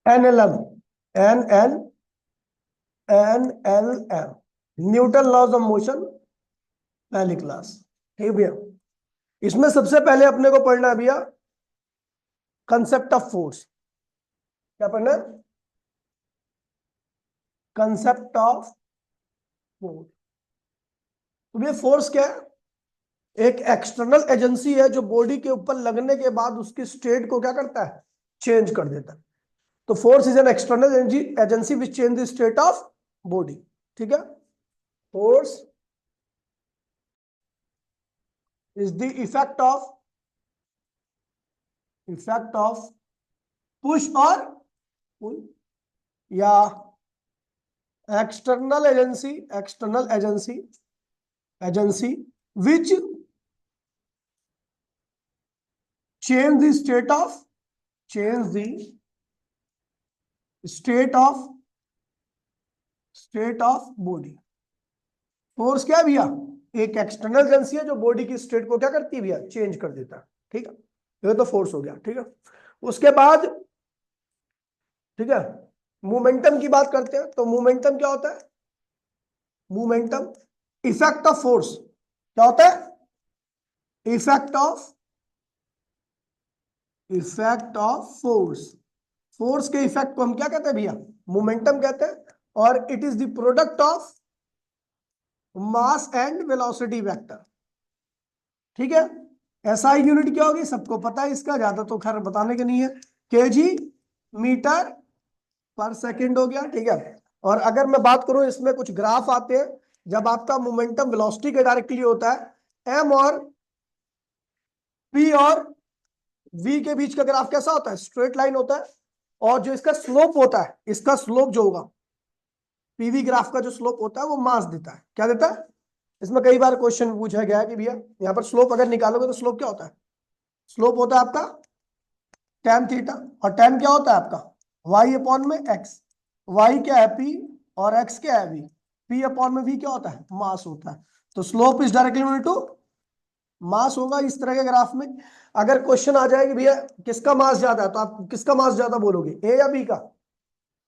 NLM, NLM, Newton laws of motion, पहली class. ठीक भैया, इसमें सबसे पहले अपने को पढ़ना है भैया कंसेप्ट ऑफ फोर्स। क्या पढ़ना है? Concept of force. तो ये फोर्स क्या है? एक एक्सटर्नल एजेंसी है जो बॉडी के ऊपर लगने के बाद उसकी स्टेट को क्या करता है? चेंज कर देता है। तो force is an external agency which change the state of body. ठीक है, force is the effect of push और पुल, या external agency which change the state of body। Force क्या है भैया? एक एक्सटर्नल एजेंसी है जो बॉडी की स्टेट को क्या करती है भैया? चेंज कर देता है। ठीक है, ये तो फोर्स हो गया। ठीक है, उसके बाद ठीक है मोमेंटम की बात करते हैं। तो मोमेंटम क्या होता है? मोमेंटम इफेक्ट ऑफ फोर्स क्या होता है? इफेक्ट ऑफ फोर्स के इफेक्ट को हम क्या कहते हैं भैया? मोमेंटम कहते हैं। और it is the product of mass and velocity vector. ठीक है, एसआई यूनिट क्या होगी? सबको पता है इसका, ज्यादा तो खैर बताने के नहीं है। केजी मीटर पर सेकंड हो गया। ठीक है, और अगर मैं बात करूं इसमें कुछ ग्राफ आते हैं जब आपका मोमेंटम वेलोसिटी के डायरेक्टली होता है। एम और पी और वी के बीच का ग्राफ कैसा होता है? स्ट्रेट लाइन होता है। और जो इसका स्लोप होता है, इसका स्लोप जो होगा पीवी ग्राफ का जो स्लोप होता है वो मास देता है। क्या देता है? इसमें कई बार क्वेश्चन पूछा गया है कि भैया यहाँ पर स्लोप अगर निकालोगे तो स्लोप क्या होता है? स्लोप होता है आपका tan थीटा, और tan क्या होता है आपका? y अपॉन में x। y क्या है? p, और x क्या है? v। p अपॉन में v क्या होता है? मास होता है। तो slope is directly equal to mass होगा। इस तरह के ग्राफ में अगर क्वेश्चन आ जाए कि भैया किसका मास ज्यादा है, तो आप किसका मास ज्यादा बोलोगे? ए या बी का?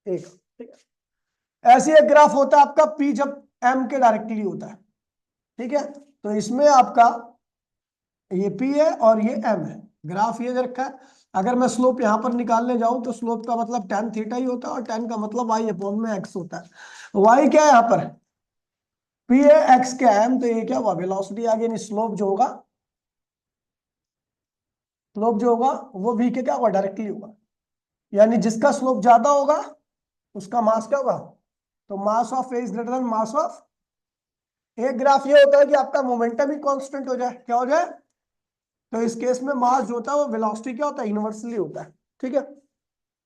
ए का। ठीक है, ऐसे एक ग्राफ होता है आपका p जब m के डायरेक्टली होता है। ठीक है, तो इसमें आपका ये p है और ये m है। ग्राफ ये दे रखा है। अगर मैं स्लोप यहां पर निकालने जाऊं तो स्लोप का मतलब tan थीटा ही होता है, और tan का मतलब y अपॉन में x होता है। y क्या है यहाँ पर? p है, x क्या है? m। तो ये क्या हुआ? वेलोसिटी आ गई। स्लोप जो होगा वो v के क्या होगा? डायरेक्टली होगा। यानी जिसका स्लोप ज्यादा होगा उसका मास क्या होगा? तो mass of A is greater then mass of. एक ग्राफ ये होता है कि आपका मोमेंटम ही कांस्टेंट हो जाए। क्या हो जाए? तो इस केस में मास जो होता है वो वेलोसिटी क्या होता है? इनवर्सली होता है। ठीक है,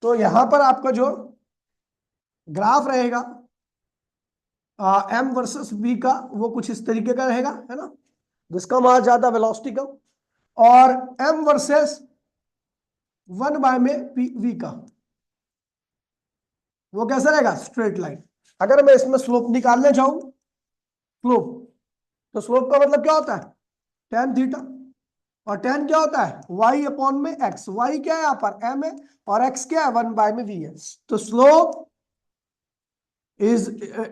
तो यहां पर आपका जो ग्राफ रहेगा एम वर्सेस वी का, वो कुछ इस तरीके का रहेगा, है ना? जिसका मास ज्यादा वेलोसिटी कम, और एम वर्सेस 1 में वी का, वो कैसा रहेगा? Straight line. अगर मैं इसमें स्लोप निकालने जाऊं, स्लोप, तो स्लोप का मतलब क्या होता है? tan theta. और tan क्या होता है? y अपॉन में x। y क्या है यहाँ पर? m है, और x क्या है? 1 में v है। तो स्लोप इज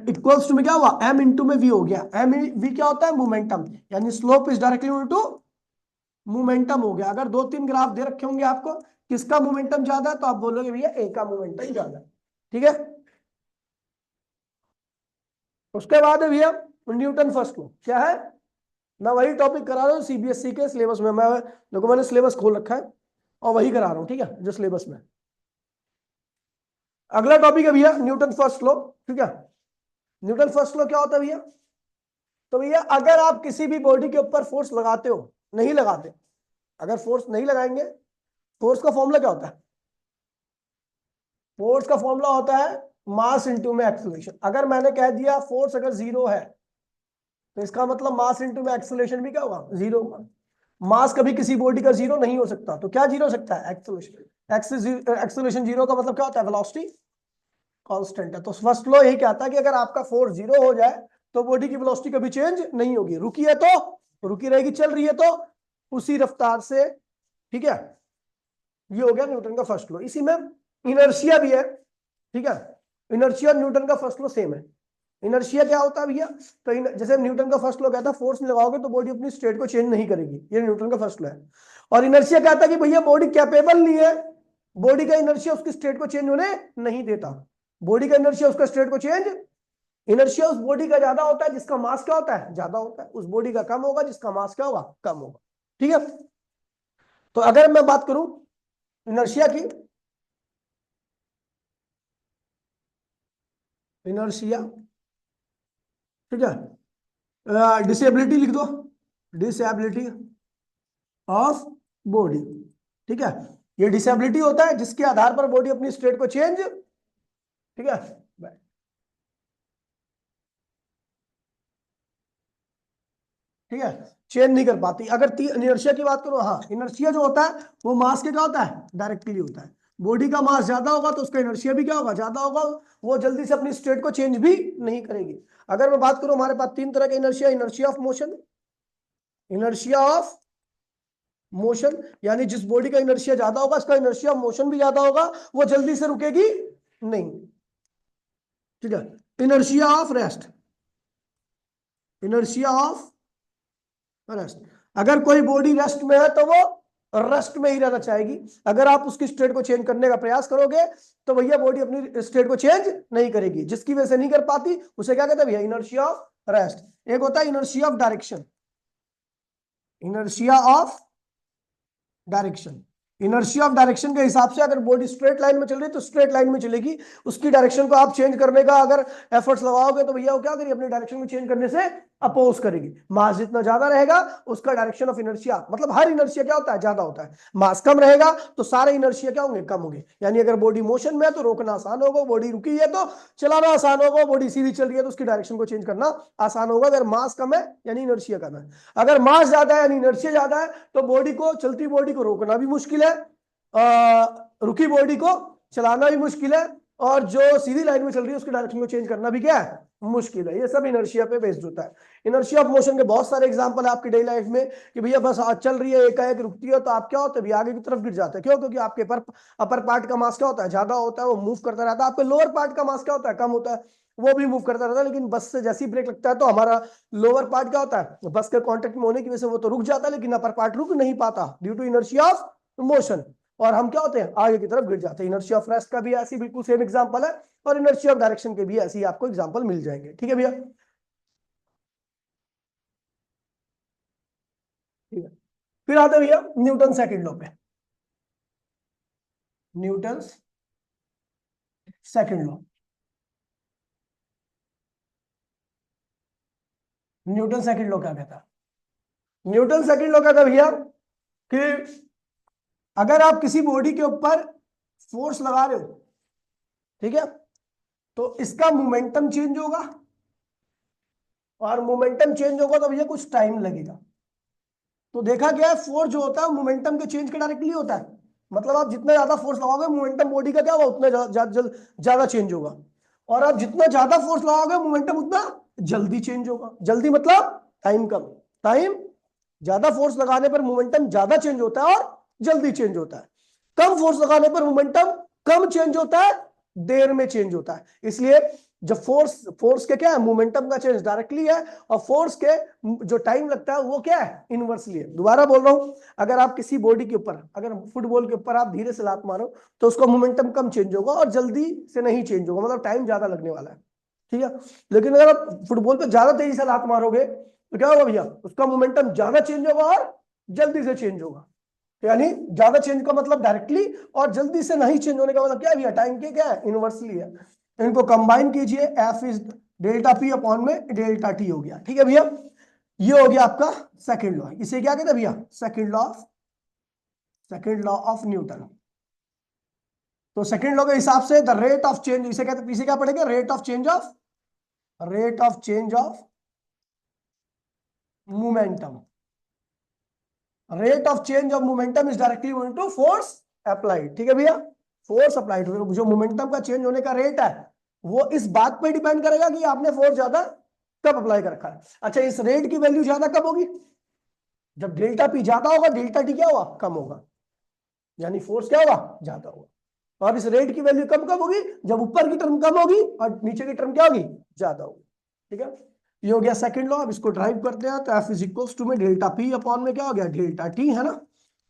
इक्वल्स टू में क्या हुआ? m इंटू में v हो गया। m v क्या होता है? मोमेंटम। यानी slope is directly equal to momentum हो गया। अगर 2-3 ग्राफ दे रखे होंगे आपको, किसका मोमेंटम ज्यादा है, तो आप बोलोगे भैया ए का मोमेंटम ज्यादा है। ठीक है, उसके बाद है भैया न्यूटन फर्स्ट लॉ। क्या है? मैं वही टॉपिक करा रहा हूँ सीबीएसई के सिलेबस में। मैंने सिलेबस खोल रखा है और वही करा रहा हूँ। ठीक है, जो सिलेबस में। अगला टॉपिक है भैया न्यूटन फर्स्ट लॉ। ठीक है, न्यूटन फर्स्ट लॉ क्या होता है भैया? तो भैया अगर आप किसी भी बॉडी के ऊपर फोर्स लगाते हो, नहीं लगाते, अगर फोर्स नहीं लगाएंगे, फोर्स का फॉर्मूला क्या होता है? फोर्स का फॉर्मूला होता है मास इंटू में एक्सेलरेशन। अगर मैंने कह दिया फोर्स अगर 0 है, तो इसका मतलब मास इंटू में एक्सेलरेशन भी क्या होगा? 0 होगा। मास कभी किसी बॉडी का 0 नहीं हो सकता, तो क्या 0 हो सकता है? एक्सेलरेशन। एक्सेलरेशन 0 का मतलब क्या होता है? वेलोसिटी कांस्टेंट है। तो फर्स्ट लॉ यही कहता है कि अगर आपका फोर्स 0 हो जाए तो बॉडी की वेलोसिटी कभी चेंज नहीं होगी। रुकी है तो रुकी रहेगी, चल रही है तो उसी रफ्तार से। ठीक है, ये हो गया न्यूटन का फर्स्ट लॉ। इसी में इनर्शिया भी है, ठीक है। इनर्शिया और न्यूटन का फर्स्ट लॉ सेम है। इनर्शिया क्या होता है भैया, तो जैसे न्यूटन का फर्स्ट लॉ कहता है फोर्स लगाओगे तो बॉडी अपनी स्टेट को चेंज नहीं करेगी, ये न्यूटन का फर्स्ट लॉ है। और इनर्शिया कहता है कि भैया बॉडी कैपेबल नहीं है, बॉडी का इनर्शिया उसकी स्टेट को चेंज होने नहीं देता। बॉडी का इनर्शिया उसका स्टेट को चेंज, इनर्शिया उस बॉडी का ज्यादा होता है जिसका मास क्या होता है, ज्यादा होता है, उस बॉडी का कम होगा जिसका मास क्या होगा, कम होगा, ठीक है। तो अगर मैं बात करूं इनर्शिया की, इनर्शिया, ठीक है, डिसेबिलिटी लिख दो, डिसेबिलिटी ऑफ बॉडी, ठीक है। ये डिसेबिलिटी होता है जिसके आधार पर बॉडी अपनी स्टेट को चेंज, ठीक है, ठीक है, चेंज नहीं कर पाती। अगर इनर्शिया की बात करो, हाँ इनर्शिया जो होता है वो मास के क्या होता है, डायरेक्टली होता है। बॉडी का मास ज्यादा होगा तो उसका इनर्शिया भी क्या होगा, ज्यादा होगा, वो जल्दी से अपनी स्टेट को चेंज भी नहीं करेगी। अगर मैं बात करूं, हमारे पास तीन तरह का inertia, inertia of motion, inertia of motion, यानी जिस बॉडी का इनर्शिया ज्यादा होगा उसका इनर्शिया ऑफ मोशन भी ज्यादा होगा, वो जल्दी से रुकेगी नहीं, ठीक है। Inertia of rest, inertia of rest, अगर कोई बॉडी रेस्ट में है तो वो रेस्ट में ही रहना चाहेगी। अगर आप उसकी स्टेट को चेंज करने का प्रयास करोगे तो भैया बॉडी अपनी स्टेट को चेंज नहीं करेगी, जिसकी वजह से नहीं कर पाती उसे क्या कहते हैं भैया, इनर्शिया ऑफ रेस्ट। एक होता है inertia of direction, inertia of direction, inertia of direction के हिसाब से अगर बॉडी स्ट्रेट लाइन में चल रही है तो स्ट्रेट लाइन में चलेगी, उसकी डायरेक्शन को आप चेंज करने का अगर एफर्ट्स लगाओगे तो भैया वो क्या करेगी, अपनी डायरेक्शन को चेंज करने से अपोज करेगी। मास जितना ज्यादा रहेगा उसका डायरेक्शन ऑफ इनर्शिया, मतलब हर इनर्शिया क्या होता है, ज्यादा होता है। मास कम रहेगा तो सारे इनर्शिया क्या होंगे, कम होंगे। यानी अगर बॉडी मोशन में है तो रोकना आसान होगा, बॉडी रुकी है तो चलाना आसान होगा, बॉडी सीधी चल रही है तो उसकी डायरेक्शन को चेंज करना आसान होगा। अगर मास कम है यानी इनर्शिया कम है, अगर मास ज्यादा है यानी इनर्शिया ज्यादा है, तो बॉडी को, चलती बॉडी को रोकना भी मुश्किल है, रुकी बॉडी को चलाना भी मुश्किल है, और जो सीधी लाइन में चल रही है उसकी डायरेक्शन को चेंज करना भी क्या है, मुश्किल है। ये सब इनर्शिया पे बेस्ड होता है। इनर्शिया ऑफ मोशन के बहुत सारे एग्जांपल है आपकी डेली लाइफ में कि भैया बस आज चल रही है, एकाएक रुकती है तो आप क्या होते हैं, आगे की तरफ गिर जाते हैं। क्यों? क्योंकि आपके अपर पार्ट का मास क्या होता है, ज्यादा होता है, वो मूव करता रहता है। आपके लोअर पार्ट का मास क्या होता है, कम होता है, वो भी मूव करता रहता है। लेकिन बस से जैसी ब्रेक लगता है तो हमारा लोअर पार्ट क्या होता है, बस के कांटेक्ट में होने की वजह से वो तो रुक जाता है, लेकिन अपर पार्ट रुक नहीं पाता due to inertia of motion, और हम क्या होते हैं, आगे की तरफ गिर जाते हैं। इनर्शिया ऑफ रेस्ट का भी ऐसी बिल्कुल सेम एग्जांपल है, और इनर्शिया ऑफ डायरेक्शन के भी ऐसे ही आपको एग्जांपल मिल जाएंगे, ठीक है भैया। ठीक है, फिर आते भैया न्यूटन सेकंड लॉ पे, Newton second law. Newton second law क्या कहता है, न्यूटन सेकंड लॉ कहता है भैया कि अगर आप किसी बॉडी के ऊपर फोर्स लगा रहे हो, ठीक है, तो इसका मोमेंटम चेंज होगा, और मोमेंटम चेंज होगा तो भैया कुछ टाइम लगेगा। तो देखा गया है फोर्स जो होता है मोमेंटम के चेंज के डायरेक्टली होता है, मतलब आप जितना ज्यादा फोर्स लगाओगे मोमेंटम बॉडी का क्या होगा, उतना ज्यादा चेंज होगा, और आप जितना ज्यादा फोर्स लगाओगे मोमेंटम उतना जल्दी चेंज होगा। जल्दी मतलब टाइम कम, टाइम ज्यादा फोर्स लगाने पर मोमेंटम ज्यादा चेंज होता है और जल्दी चेंज होता है। कम फोर्स लगाने पर मोमेंटम कम चेंज होता है, देर में चेंज होता है। इसलिए जब फोर्स फोर्स के क्या है, मोमेंटम का चेंज डायरेक्टली है, और फोर्स के जो टाइम लगता है वो क्या है, इनवर्सली है। दोबारा बोल रहा हूं, अगर आप किसी बॉडी के ऊपर, अगर फुटबॉल के ऊपर आप धीरे से लात मारो तो उसका मोमेंटम कम चेंज होगा और जल्दी से नहीं चेंज होगा, मतलब टाइम ज्यादा लगने वाला है, ठीक है। लेकिन अगर आप फुटबॉल पे ज्यादा तेजी से लात मारोगे तो क्या होगा भैया, उसका मोमेंटम ज्यादा चेंज होगा और जल्दी से चेंज होगा। यानी ज्यादा चेंज का मतलब डायरेक्टली, और जल्दी से नहीं चेंज होने का मतलब क्या है भैया, टाइम के क्या है, इनवर्सली है। इनको कंबाइन कीजिए, F is delta P upon में डेल्टा टी हो गया, ठीक है भैया। ये हो गया आपका सेकंड लॉ। इसे क्या कहते हैं भैया, सेकंड लॉ ऑफ न्यूटन। तो सेकंड लॉ के हिसाब से द रेट ऑफ चेंज, इसे कहते हैं, पीछे क्या पढ़ेंगे, rate of change of momentum, rate of change of momentum is directly equal to force applied, ठीक है भैया। फोर्स अप्लाइड, जो मोमेंटम का चेंज होने का रेट है वो इस बात पे डिपेंड करेगा कि आपने फोर्स ज्यादा कब अप्लाई कर रखा है। अच्छा, इस रेट की वैल्यू ज्यादा कब होगी, जब डेल्टा पी ज्यादा होगा, डेल्टा टी क्या होगा, कम होगा, यानी फोर्स क्या होगा, ज्यादा होगा। और इस रेट की वैल्यू कब कब होगी, जब ऊपर की टर्म कम होगी और नीचे की टर्म क्या होगी, ज्यादा होगी। ठीक है, ये हो गया सेकंड लॉ। अब इसको ड्राइव करते हैं तो एफ इज इक्वल्स टू में डेल्टा पी अपॉन में क्या हो गया, डेल्टा टी, है ना।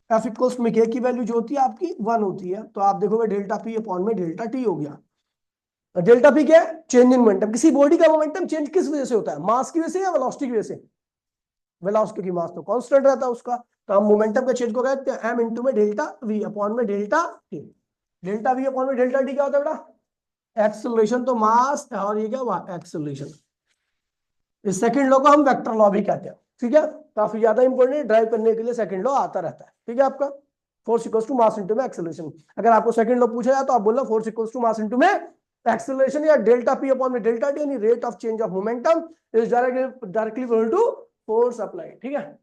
एफ इक्वल्स में के की वैल्यू जो होती है आपकी 1 होती है, तो आप देखोगे डेल्टा पी अपॉन में डेल्टा टी हो गया। डेल्टा पी क्या है, चेंज इन मोमेंटम। किसी बॉडी का मोमेंटम चेंज किस वजह से होता है, मास की वजह से या वेलोसिटी की वजह से, वेलोसिटी की, मास तो कांस्टेंट रहता है उसका। तो हम मोमेंटम के चेंज को कहते हैं एम इंटू में डेल्टा वी अपॉन में delta T. Delta we upon में डेल्टा टी क्या होता है बेटा, एक्सेलरेशन, तो मास और ये क्या हुआ, एक्सेलरेशन। इस सेकंड लॉ को हम वेक्टर लॉ भी कहते हैं। ठीक है, काफी ज्यादा इंपॉर्टेंट है, ड्राइव करने के लिए सेकंड लॉ आता रहता है। ठीक है, आपका force equals to mass into में एक्सेलरेशन। अगर आपको सेकंड लॉ पूछा जाए तो आप बोलना force equals to mass into में एक्सेलरेशन, या डेल्टा पी अपॉन में डेल्टा टी, यानी rate of change of momentum is directly equal to force applied. ठीक है,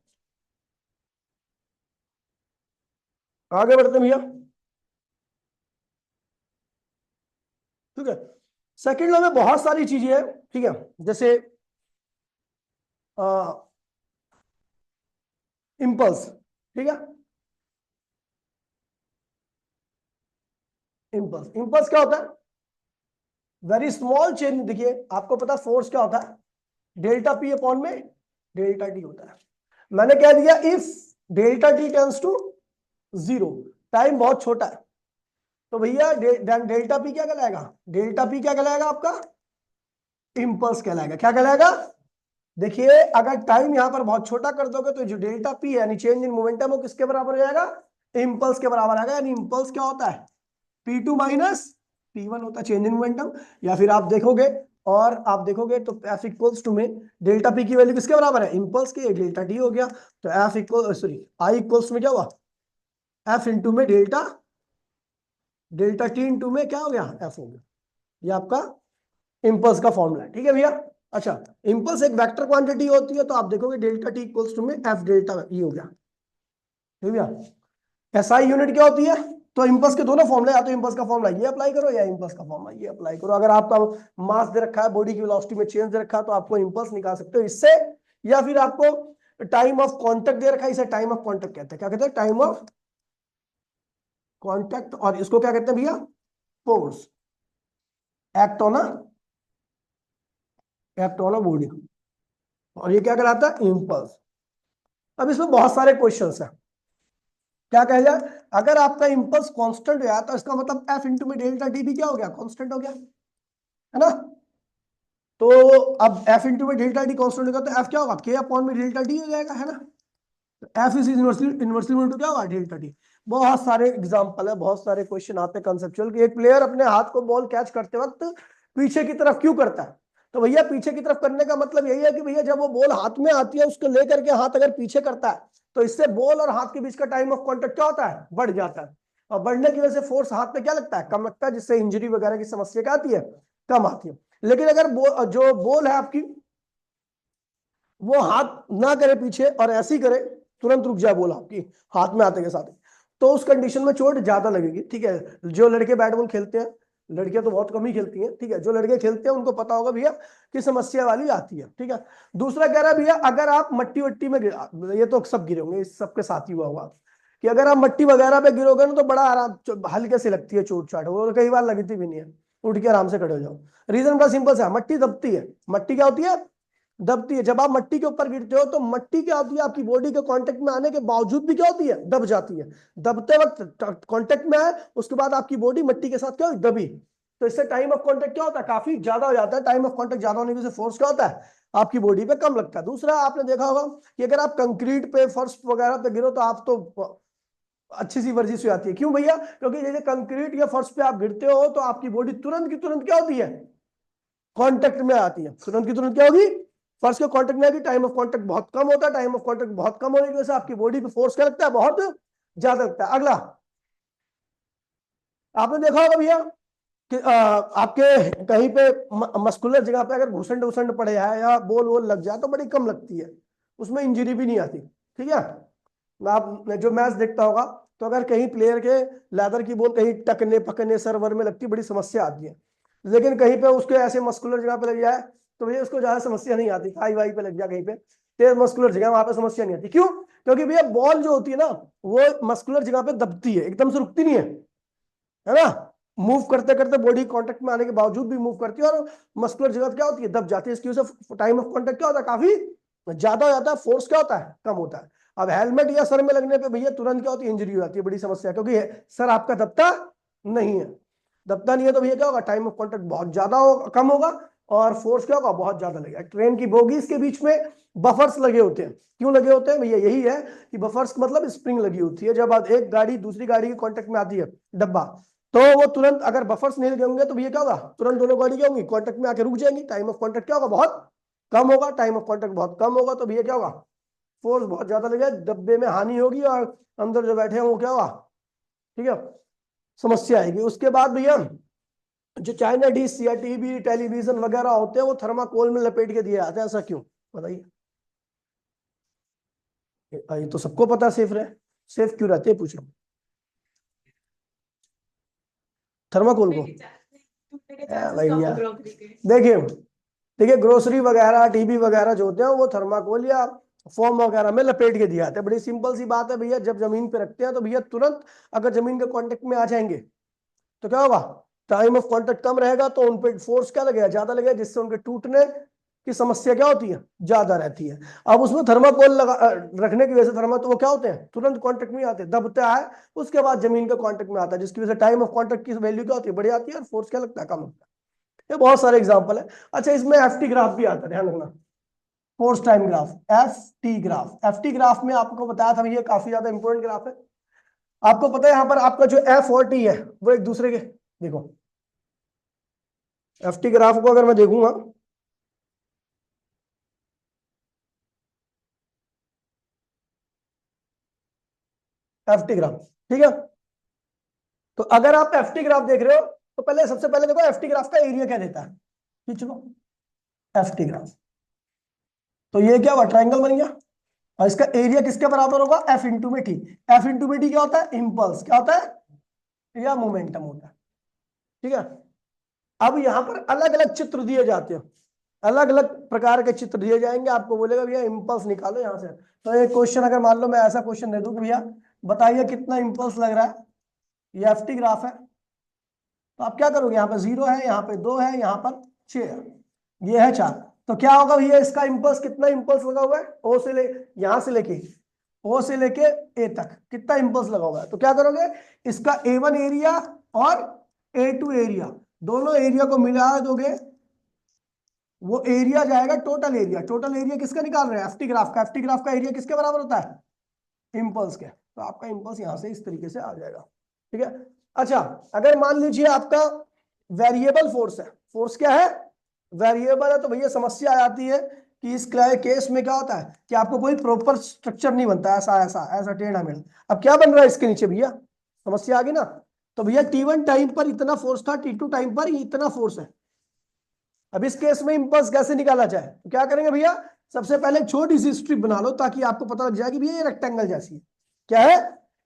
आगे बढ़ते हैं भैया। ठीक है, सेकंड लॉ में बहुत सारी चीजें हैं। ठीक है, जैसे इंपल्स। ठीक है, इंपल्स, इंपल्स क्या होता है, वेरी स्मॉल चेंज। देखिए आपको पता फोर्स क्या होता है, डेल्टा पी अपॉन में डेल्टा टी होता है। मैंने कह दिया if delta T tends to 0, time बहुत छोटा है, तो भैया डेल्टा पी क्या कहलाएगा, डेल्टा पी क्या कहलाएगा आपका, इंपल्स कहलाएगा। क्या कहलाएगा, देखिए अगर टाइम यहां पर बहुत छोटा कर दोगे तो जो डेल्टा पी है यानी चेंज इन मोमेंटम वो किसके बराबर हो जाएगा, इंपल्स के बराबर आएगा। यानी इंपल्स क्या होता है, P2 माइनस P1 होता है चेंज इन मोमेंटम। या फिर आप देखोगे, और आप देखोगे तो F इक्वल्स टू में डेल्टा पी की वैल्यू किसके बराबर है, इंपल्स के, डेल्टा टी हो गया। तो F equal sorry I equals में क्या हुआ, F इंटू में डेल्टा, डेल्टा टी इंटू में क्या हो गया, F हो गया। ये आपका इंपल्स का फॉर्मूला है। ठीक है भैया। अच्छा, इंपल्स एक वेक्टर क्वांटिटी होती है, तो आप देखोगे डेल्टा टी इक्वल्स टू में F डेल्टा ये हो गया। ठीक है भैया। एसआई यूनिट क्या होती है, तो इंपल्स के दोनों फॉर्मूले, या तो इंपल्स का फॉर्मूला ये अप्लाई करो या इंपल्स का फॉर्मूला ये अप्लाई करो। अगर आपका मास दे रखा है, बॉडी की वेलोसिटी में चेंज दे रखा है, तो आपको इंपल्स निकाल सकते हो इससे। या फिर आपको टाइम ऑफ कांटेक्ट दे रखा है, इसे टाइम ऑफ कांटेक्ट कहते हैं। क्या कहते हैं, टाइम ऑफ कांटेक्ट। और इसको क्या कहते हैं भैया, फोर्स एक्ट ऑन बॉडी। और ये क्या कराता है, इंपल्स। अब इसमें बहुत सारे क्वेश्चंस हैं। क्या कह जाए, अगर आपका इंपल्स कांस्टेंट गया तो इसका मतलब एफ इंटू में डेल्टा टी भी क्या हो गया, कांस्टेंट हो गया, है ना। तो अब एफ इंटू में डेल्टा टी कांस्टेंट होगा तो एफ क्या होगा, के अपॉन में डेल्टा टी हो जाएगा, है ना। F is inversely inversely into क्या होगा, डेल्टा टी। बहुत सारे एग्जांपल है, बहुत सारे क्वेश्चन आते हैं कंसेप्चुअल कि एक प्लेयर अपने हाथ को बॉल कैच करते वक्त पीछे की तरफ क्यों करता है। तो भैया पीछे की तरफ करने का मतलब यही है कि भैया जब वो बॉल हाथ में आती है उसको लेकर के हाथ अगर पीछे करता है तो इससे बॉल और हाथ के बीच का टाइम ऑफ कांटेक्ट क्या होता है, बढ़ जाता है। और बढ़ने की वजह से फोर्स हाथ पे क्या लगता है, कम लगता है, जिससे इंजरी वगैरह की समस्या क्या आती है, कम आती है। लेकिन अगर जो बॉल है आपकी वो हाथ ना करे पीछे और ऐसे ही करे, तुरंत रुक जाए बॉल आपकी हाथ में आते के साथ, तो उस कंडीशन में चोट ज्यादा लगेगी। ठीक है, जो लड़के बैट बॉल खेलते हैं, लड़कियां तो बहुत कम ही खेलती हैं, ठीक है, जो लड़के खेलते हैं उनको पता होगा भैया कि समस्या वाली आती है। ठीक है, दूसरा कह रहा है भैया अगर आप मट्टी वट्टी में ये तो सब गिरे होंगे, इस सबके साथ ही हुआ होगा कि अगर आप मट्टी वगैरह पे गिरोगे ना तो बड़ा आराम, हल्के से लगती है चोट चाट, वो कई बार लगती भी नहीं है, उठ के आराम से खड़े हो जाओ। रीजन बड़ा सिंपल सा, मट्टी दबती है। मट्टी क्या होती है, दबती है। जब आप मट्टी के ऊपर गिरते हो तो मट्टी क्या होती है, आपकी बॉडी के कांटेक्ट में आने के बावजूद भी क्या होती है, दब जाती है। दबते वक्त कांटेक्ट में आए उसके बाद आपकी बॉडी मट्टी के साथ क्या हुई, दबी, तो इससे टाइम ऑफ कांटेक्ट क्या होता है, काफी ज्यादा हो जाता है। टाइम ऑफ कांटेक्ट ज्यादा होने की वजह से फोर्स क्या होता है, आपकी बॉडी पे कम लगता है। दूसरा आपने देखा होगा कि अगर आप कंक्रीट पे, फर्श वगैरह पे गिरो तो आप तो अच्छी सी वर्जिश हो जाती है। क्यों भैया, क्योंकि जैसे कंक्रीट या फर्श पे आप गिरते हो तो आपकी बॉडी तुरंत की तुरंत क्या होती है, कांटेक्ट में आती है। तुरंत की तुरंत क्या होगी, फर्श के कांटेक्ट में आएगी। टाइम ऑफ कांटेक्ट बहुत कम होता है, टाइम ऑफ कांटेक्ट बहुत कम होने की वजह से आपकी बॉडी पे फोर्स क्या लगता है, बहुत ज्यादा लगता है। अगला आपने देखा होगा भैया कि आपके कहीं पे मस्कुलर जगह पे अगर घुसंड उसंड पड़े है या बोल वोल लग जाए तो बड़ी कम लगती है, उसमें इंजरी भी नहीं आती। ठीक है, आप जो मैच देखता होगा तो अगर कहीं प्लेयर के लेदर की बॉल कहीं टकने पकने सर्वर में लगती, बड़ी समस्या आती है। लेकिन कहीं पे उसके ऐसे मस्कुलर जगह पे लग जाए तो भैया उसको ज्यादा समस्या नहीं आती। थाई वाई पे लग जाए कहीं पे तेज मस्कुलर जगह, वहां पे समस्या नहीं आती। क्यों, क्योंकि भैया बॉल जो होती है ना वो मस्कुलर जगह पे दबती है, एकदम से रुकती नहीं है, है ना। मूव करते करते बॉडी कांटेक्ट में आने के बावजूद भी मूव करती है, और मस्कुलर जगह क्या होती है, दब जाती है। इसकी वजह से टाइम ऑफ कांटेक्ट क्या होता है, काफी ज्यादा हो जाता है, फोर्स क्या होता है, कम होता है। अब हेलमेट या सर में लगने पे भैया तुरंत क्या होती है, इंजरी हो जाती है, बड़ी समस्या, क्योंकि सर आपका दबता नहीं है। दबता नहीं है तो भैया क्या होगा, टाइम ऑफ कांटेक्ट बहुत ज्यादा होगा, कम होगा, और फोर्स क्या होगा, बहुत ज्यादा लगेगा। ट्रेन की बोगीज के बीच में बफर्स लगे होते हैं। क्यों लगे होते हैं भैया, यही है कि बफर्स मतलब स्प्रिंग लगी होती है। जब एक गाड़ी दूसरी गाड़ी के कांटेक्ट में आती है, डब्बा, तो वो तुरंत, अगर बफर्स नहीं लगे होंगे तो भैया क्या होगा, तुरंत दोनों गाड़ी क्या होंगी, कांटेक्ट में आके रुक जाएंगी। टाइम ऑफ कांटेक्ट क्या होगा, बहुत कम होगा। टाइम ऑफ कांटेक्ट बहुत कम होगा तो भैया क्या होगा, फोर्स बहुत ज्यादा लगेगा, डब्बे में हानि होगी, और अंदर जो बैठे हैं वो क्या होगा, ठीक है, समस्या आएगी। उसके बाद भैया जो चाइना डिश या टीवी टेलीविजन वगैरह होते हैं वो थर्माकोल में लपेट के दिए जाते हैं, ऐसा क्यों बताइए। ये तो सबको पता, सेफ रहे, सेफ क्यों रहते हैं, पूछ रहा हूँ थर्माकोल को। भैया देखिए, देखिए ग्रोसरी वगैरह टीवी वगैरह जो होते हैं वो थर्माकोल या फोम वगैरह में लपेट के दिया जाता है। बड़ी सिंपल सी बात है भैया, जब जमीन पे रखते हैं तो भैया तुरंत अगर जमीन के कांटेक्ट में आ जाएंगे तो क्या होगा, टाइम ऑफ कांटेक्ट कम रहेगा, तो उन पे फोर्स क्या लगेगा, ज्यादा लगेगा, जिससे उनके टूटने की समस्या क्या होती है, ज्यादा रहती है। अब उसमें थर्माकोल लगा रखने की वजह से थर्मा तो वो क्या होते हैं, तुरंत कांटेक्ट में आते हैं, दबता है, उसके बाद जमीन के कांटेक्ट में आता है, जिसकी वजह से टाइम ऑफ कांटेक्ट की वैल्यू क्या होती है, बढ़ जाती है, और फोर्स क्या लगता है, कम होता है। ये बहुत सारे एग्जाम्पल है। अच्छा, इसमें एफ टी ग्राफ भी आता है, ध्यान रखना, force time graph, F T graph. F T graph में आपको बताया था ये काफी ज्यादा इंपॉर्टेंट ग्राफ है। आपको पता है यहाँ पर आपका जो एफ और टी है वो एक दूसरे के, देखो एफ टी ग्राफ को अगर मैं देखूंगा, एफ टी ग्राफ, ठीक है, तो अगर आप एफ टी ग्राफ देख रहे हो तो पहले, सबसे पहले देखो एफ टी ग्राफ का एरिया क्या देता है, खींच लो एफ टी ग्राफ। तो ये क्या हुआ, ट्राइंगल बन गया, और इसका एरिया किसके बराबर होगा, एफ इंटू में टी। एफ इंटू में टी क्या होता है, इंपल्स, क्या होता है, या मोमेंटम होता है, ठीक है। अब यहां पर अलग अलग चित्र दिए जाते हैं, अलग अलग प्रकार के चित्र दिए जाएंगे, आपको बोलेगा भैया इंपल्स निकालो यहां से। तो एक क्वेश्चन अगर मान लो मैं ऐसा क्वेश्चन दे दूं कि भैया बताइए कितना इंपल्स लग रहा है, ये एफ टी ग्राफ है, तो आप क्या करोगे, यहाँ पे 0 है, यहाँ पे 2 है, यहाँ पर 6 है, ये है 4। तो क्या होगा भैया, इसका इंपल्स, कितना इंपल्स लगा हुआ है, ओ से ले, यहां से लेके ओ से लेके ए तक कितना इंपल्स लगा हुआ है। तो क्या करोगे, इसका A1 एरिया और A2 एरिया, दोनों एरिया को मिला दोगे, वो एरिया जाएगा टोटल एरिया। टोटल एरिया किसका निकाल रहे हैं, एफ टी ग्राफ का। एफ टी ग्राफ का एरिया किसके बराबर होता है, इंपल्स के। तो आपका इंपल्स यहां से इस तरीके से आ जाएगा, ठीक है। अच्छा, अगर मान लीजिए आपका वेरिएबल फोर्स है, फोर्स क्या है, वेरिएबल है, तो भैया समस्या आ जाती है कि इस केस में क्या होता है कि आपको कोई प्रॉपर स्ट्रक्चर नहीं बनता, ऐसा ऐसा ऐसा टेढ़ा मेढ़ा। अब क्या बन रहा है इसके नीचे भैया, समस्या आ गई ना। तो भैया T1 टाइम पर इतना फोर्स था, T2 टाइम पर इतना फोर्स है। अब इस केस में इंपल्स कैसे निकाला जाए, तो क्या करेंगे भैया, सबसे पहले छोटी सी स्ट्रिप बना लो, ताकि आपको पता लग जाए कि भैया ये रेक्टेंगल जैसी है। क्या है,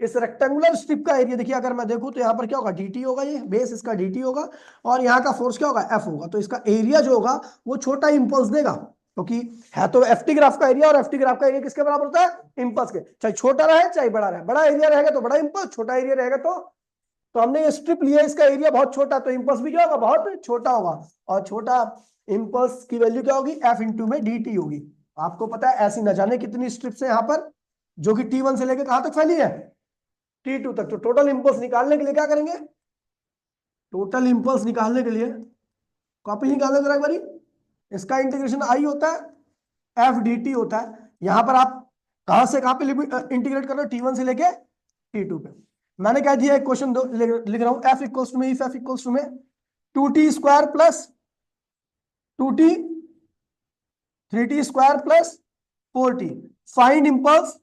इस रेक्टेंगुलर स्ट्रिप का एरिया देखिए, अगर मैं देखूं तो यहाँ पर क्या होगा, dt होगा, ये बेस इसका dt होगा, और यहाँ का फोर्स क्या होगा, f होगा। तो इसका एरिया जो होगा वो छोटा इंपल्स देगा, क्योंकि है तो एफ टी ग्राफ का एरिया, और एफ टी ग्राफ का एरिया किसके बराबर होता है, इंपल्स के। चाहे छोटा रहे चाहे बड़ा रहे, बड़ा एरिया रहेगा तो बड़ा इंपल्स, छोटा एरिया रहेगा तो हमने ये स्ट्रिप लिया, इसका एरिया बहुत छोटा, तो इंपल्स भी क्या होगा, बहुत छोटा होगा। और छोटा इंपल्स की वैल्यू क्या होगी, एफ इंटू में डी टी होगी। आपको पता है ऐसी न जाने कितनी स्ट्रिप्स है यहाँ पर, जो कि T1 से लेकर कहां तक फैली है, T2 तक। तो टोटल इंपल्स निकालने के लिए क्या करेंगे, टोटल इंपल्स निकालने के लिए कॉपी निकालने जरा एक बारी, इसका इंटीग्रेशन आई होता है, एफ डी टी होता है। यहां पर आप कहां से कहां पे इंटीग्रेट कर रहे हो, T1 से लेके T2 पे। मैंने कह दिया एक क्वेश्चन लिख रहा हूं, एफ इक्वल्स टू में, इफ एफ इक्वल्स टू में 2t² plus 2t 3t² plus 4t, find impulse,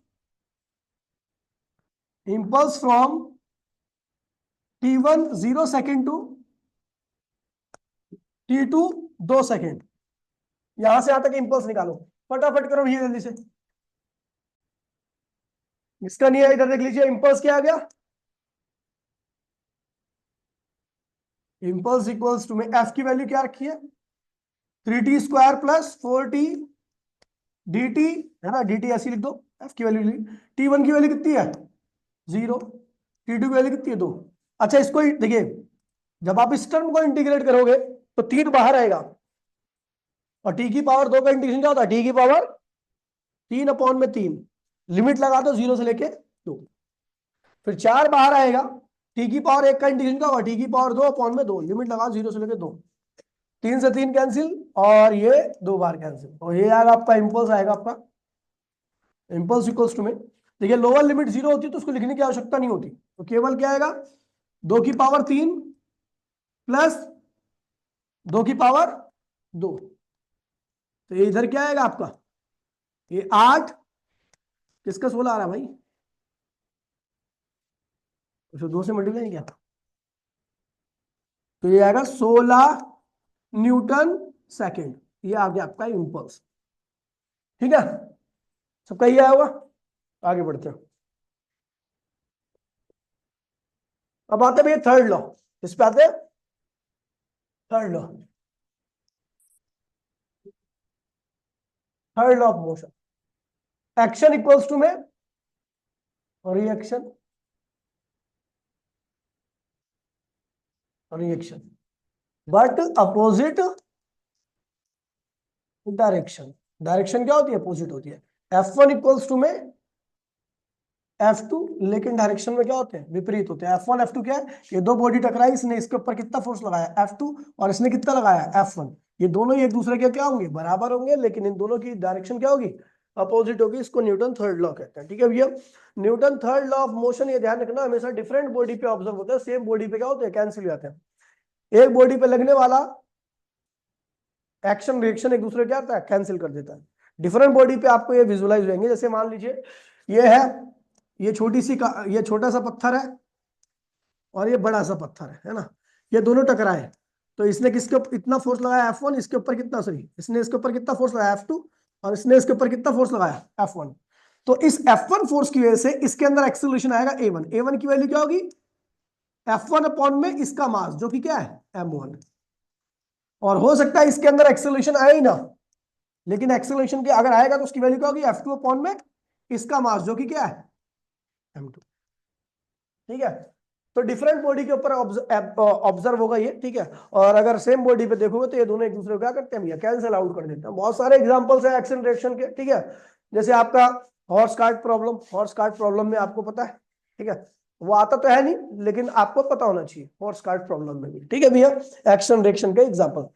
impulse from T1 0 second to T2 2 second, यहां से यहां तक इंपल्स निकालो, फटाफट करो भैया जल्दी से। इसका नहीं है, इधर देख लीजिए इंपल्स क्या आ गया, इंपल्स इक्वल्स टू में एफ की वैल्यू क्या रखी है, 3t² प्लस 4t dt, है ना, dt ऐसी लिख दो, एफ की वैल्यू, T1 की वैल्यू कितनी है 0, T2 की वैल्यू कितनी है 2। अच्छा, इसको देखिए जब आप इस टर्म को इंटीग्रेट करोगे तो 3 बाहर आएगा, और टी की पावर 2 का इंटीग्रेशन क्या होता है, टी की पावर 3/3, लिमिट लगा दो 0 से लेके 2। फिर 4 बाहर आएगा, टी की पावर 1 का इंटीग्रेशन क्या होगा, टी की पावर 2/2, लिमिट लगा 0 से लेके 2। 3 से 3 कैंसिल, और ये 2 बार कैंसिल, तो ये आएगा आपका इम्पल्स, आएगा आपका इम्पल्स इक्वल्स टू में। देखिए लोअर लिमिट 0 होती है तो उसको लिखने की आवश्यकता नहीं होती, तो केवल क्या आएगा, 2 की पावर 3 प्लस 2 की पावर 2, तो ये इधर क्या आएगा आपका, ये 8, किसका 16 आ रहा है भाई, उसको 2 से मल्टीप्लाई नहीं किया, तो ये आएगा 16 न्यूटन सेकेंड, ये आ गया आपका इम्पल्स। ठीक है, सबका ये आया होगा। आगे बढ़ते हैं, अब आते हैं भैया थर्ड लॉ, इस पे आते हैं third law, third law of motion, action equals to में reaction, reaction but opposite direction, direction क्या होती है, अपोजिट होती है। F1 इक्वल्स टू में F2, लेकिन डायरेक्शन में क्या होते हैं, विपरीत होते हैं। F1 F2 क्या है, ये दो बॉडी टकराई, इसने इसके ऊपर कितना फोर्स लगाया F2, और इसने कितना लगाया F1, ये दोनों ही एक दूसरे के क्या होंगे, बराबर होंगे, लेकिन इन दोनों की डायरेक्शन क्या होगी, अपोजिट होगी। इसको न्यूटन थर्ड लॉ कहते हैं। ठीक है भैया, Newton third law of motion, ये ध्यान रखना, हमेशा डिफरेंट बॉडी पे ऑब्जर्व होता है, सेम बॉडी पे क्या होते हैं, कैंसिल हो जाते हैं। एक बॉडी पे लगने वाला एक्शन रिएक्शन एक दूसरे क्या होता है, कैंसिल कर देता है। डिफरेंट बॉडी पे आपको ये विजुअलाइज होंगे, जैसे मान लीजिए ये है, ये छोटी सी ये छोटा सा पत्थर है, और ये बड़ा सा पत्थर है ना, ये दोनों टकराए, तो इसने किसके ऊपर इतना फोर्स लगाया F1, इसके ऊपर कितना, सॉरी इसने इसके ऊपर कितना फोर्स लगाया F2, और इसने इसके ऊपर कितना फोर्स लगाया F1। तो इस F1 फोर्स की वजह से इसके अंदर एक्सेलरेशन आएगा A1, A1 की वैल्यू क्या होगी, F1 अपॉन में इसका मास जो कि क्या है M1, और हो सकता है इसके अंदर एक्सेलरेशन आए ही ना, लेकिन एक्सेलरेशन के अगर आएगा तो उसकी वैल्यू क्या होगी, F2 अपॉन में इसका मास जो कि क्या है M2। ठीक है, तो डिफरेंट बॉडी के ऊपर ऑब्जर्व होगा ये। ठीक है, और अगर सेम बॉडी पे देखोगे तो ये दोनों एक दूसरे को क्या करते हैं भैया, कैंसिल आउट कर देते हैं। बहुत सारे एग्जांपल्स हैं एक्शन रिएक्शन के। ठीक है, जैसे आपका horse cart problem, horse cart problem में आपको पता है, ठीक है, वो आता तो है नहीं, लेकिन आपको पता होना चाहिए हॉर्स कार्ट प्रॉब्लम में भी। ठीक है भैया, एक्शन रिएक्शन के एग्जाम्पल।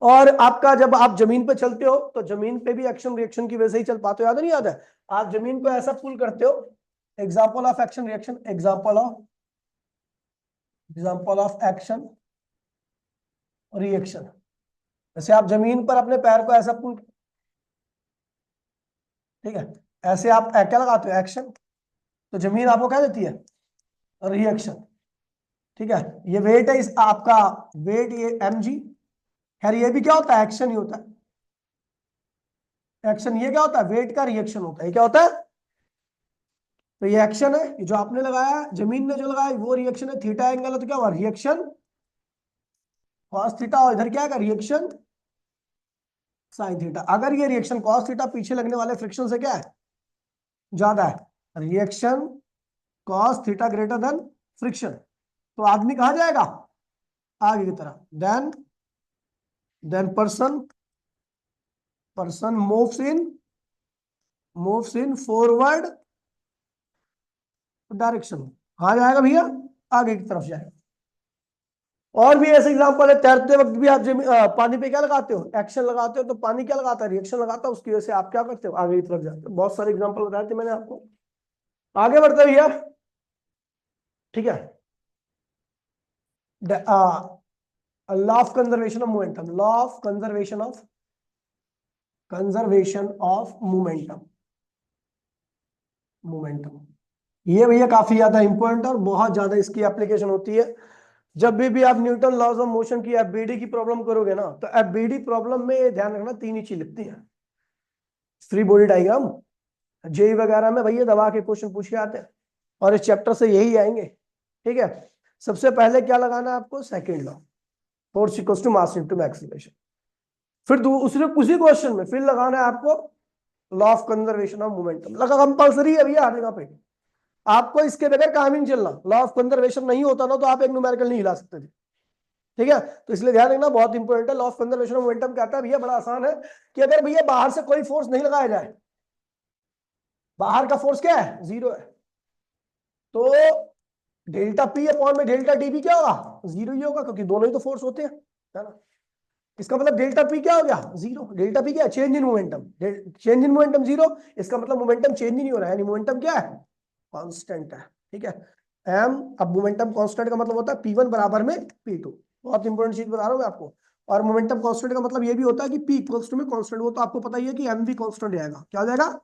और आपका जब आप जमीन पे चलते हो तो जमीन पे भी एक्शन रिएक्शन की वजह से ही चल पाते हो, याद नहीं याद है, आप जमीन को ऐसा पुल करते हो, example of action reaction, example of action reaction. जैसे आप जमीन पर अपने पैर को ऐसा पुल, ठीक है, ऐसे आप क्या लगाते हो, एक्शन, तो जमीन आपको क्या देती है, रिएक्शन। ठीक है, ये वेट है, इस आपका वेट ये mg, खैर ये भी क्या होता है, एक्शन ही होता है। एक्शन ये क्या होता है, वेट का रिएक्शन होता है, ये क्या होता है, तो ये एक्शन है, ये जो आपने लगाया, जमीन ने जो लगाया वो रिएक्शन है, थीटा एंगल है तो क्या हुआ, रिएक्शन कॉस थीटा, और इधर क्या है, रिएक्शन साइन थीटा। अगर ये रिएक्शन कॉस थीटा पीछे लगने वाले फ्रिक्शन से क्या है, ज्यादा है, reaction cos theta greater than friction, तो आदमी कहां जाएगा, आगे की तरफ, then person moves in forward direction, कहां जाएगा भैया, आगे की तरफ जाएगा। और भी ऐसे एग्जांपल है, तैरते वक्त भी आप पानी पे क्या लगाते हो, एक्शन लगाते हो, तो पानी क्या लगाता है, रिएक्शन लगाता है, उसकी वजह से आप क्या करते हो, आगे की तरफ जाते हो। बहुत सारे एग्जांपल बताए थे मैंने आपको। आगे बढ़ते भैया, ठीक है, law of conservation of momentum, law of conservation of momentum, ये भैया काफी ज्यादा इंपॉर्टेंट और बहुत ज्यादा इसकी एप्लीकेशन होती है। जब भी आप न्यूटन लॉज ऑफ मोशन की एफबीडी की प्रॉब्लम करोगे ना, तो एफबीडी प्रॉब्लम में ये ध्यान रखना, 3 ही चीज लिखती है, फ्री बॉडी डायग्राम, जेई वगैरह में भैया दबा के क्वेश्चन पूछ के आते हैं, और इस चैप्टर से यही आएंगे। ठीक है, सबसे पहले क्या लगाना है आपको, second law, force equals to mass into acceleration. फिर दूसरे उसी क्वेश्चन में फिर लगाना है आपको law of conservation of momentum, लगा कंपल्सरी है भैया हर जगह पे। आपको इसके बगैर काम ही नहीं चलना, लॉ ऑफ कंजर्वेशन नहीं होता ना तो आप एक न्यूमेरिकल नहीं हिला सकते थे। ठीक है, तो इसलिए ध्यान रखना बहुत इंपॉर्टेंट है। Law of conservation of momentum कहता है भैया बड़ा आसान है कि अगर भैया बाहर से कोई फोर्स नहीं लगाया जाए, बाहर का फोर्स क्या है, जीरो है, तो डेल्टा पी अपॉन में डेल्टा डी भी क्या होगा, जीरो ही होगा, क्योंकि दोनों ही तो फोर्स होते हैं, है ना। इसका मतलब डेल्टा पी क्या हो गया, जीरो। डेल्टा पी क्या है, change in momentum, change in momentum zero, इसका मतलब मोमेंटम चेंज ही नहीं हो रहा है, यानी मोमेंटम क्या है, कांस्टेंट है। ठीक है, एम, अब मोमेंटम कांस्टेंट का मतलब होता है P1 बराबर में P2। बहुत इंपॉर्टेंट चीज बता रहा हूं मैं आपको। और मोमेंटम कांस्टेंट का मतलब ये भी होता है कि P इक्वल्स टू में कांस्टेंट, वो तो आपको पता ही है कि एम भी कांस्टेंट जाएगा, क्या हो जाएगा,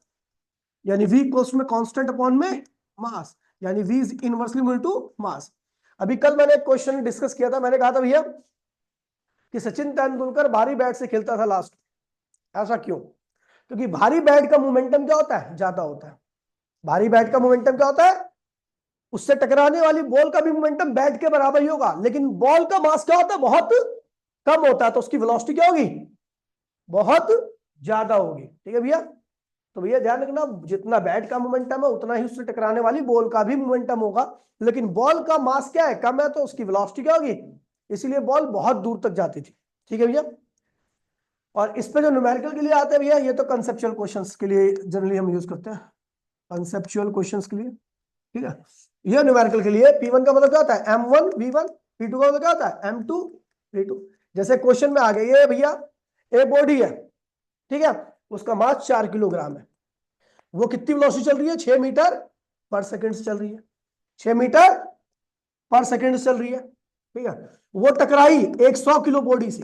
यानी V इक्वल्स टू में कांस्टेंट अपॉन में मास, यानी V is inversely equal to mass. अभी कल मैंने एक क्वेश्चन डिस्कस किया था, मैंने कहा था भैया कि सचिन तेंदुलकर भारी बैट से खेलता था लास्ट, ऐसा क्यों, क्योंकि भारी बैट का मोमेंटम क्या होता है, ज्यादा होता है। भारी बैट का मोमेंटम क्या होता है, उससे टकराने वाली बॉल का भी मोमेंटम बैट के बराबर ही होगा, लेकिन बॉल का मास क्या होता है, बहुत कम होता है, तो उसकी वेलोसिटी क्या होगी, बहुत ज्यादा होगी। ठीक है भैया, तो भैया ध्यान रखना जितना बैट का मोमेंटम है उतना ही उससे टकराने वाली बॉल का भी मोमेंटम होगा, लेकिन बॉल का मास क्या है, कम है, तो उसकी वेलोसिटी क्या होगी, इसीलिए बॉल बहुत दूर तक जाती थी। ठीक है भैया, और इस पे जो न्यूमेरिकल के लिए आते हैं भैया, ये तो कंसेप्चुअल क्वेश्चंस के लिए जनरली हम यूज करते हैं, कंसेप्चुअल क्वेश्चंस के लिए। ठीक है, ये न्यूमेरिकल के लिए P1 का मतलब क्या होता है, M1 V1, P2 का मतलब क्या होता है, M2 V2। जैसे क्वेश्चन में आ गए ये भैया, एक बॉडी है, ठीक है, उसका मास 4 किलोग्राम है, वो कितनी वेलोसिटी चल रही है, 6 मीटर पर सेकंड से चल रही है, 6 मीटर पर सेकंड से चल रही है। ठीक है, वो टकराई 100 किलो बॉडी से,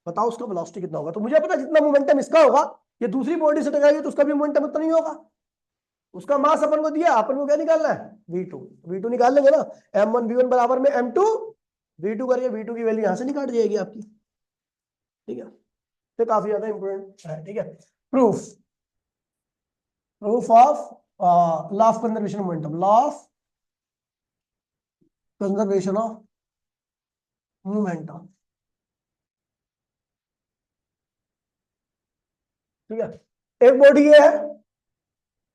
बताओ उसका वेलोसिटी कितना होगा। तो मुझे पता जितना मोमेंटम इसका होगा, ये दूसरी बॉडी से टकराई है तो उसका भी मोमेंटम उतना ही होगा। उसका मास अपन को दिया, अपन को क्या निकालना है, V2, V2 निकाल लेंगे ना, M1 V1 बराबर में M2 V2 करिए, V2 की वैल्यू यहां से निकाल जाएगी आपकी। ठीक है, तो काफी ज्यादा इंपॉर्टेंट है। ठीक है, proof, proof of law of conservation momentum, law of conservation of momentum. ठीक है, एक बॉडी ये है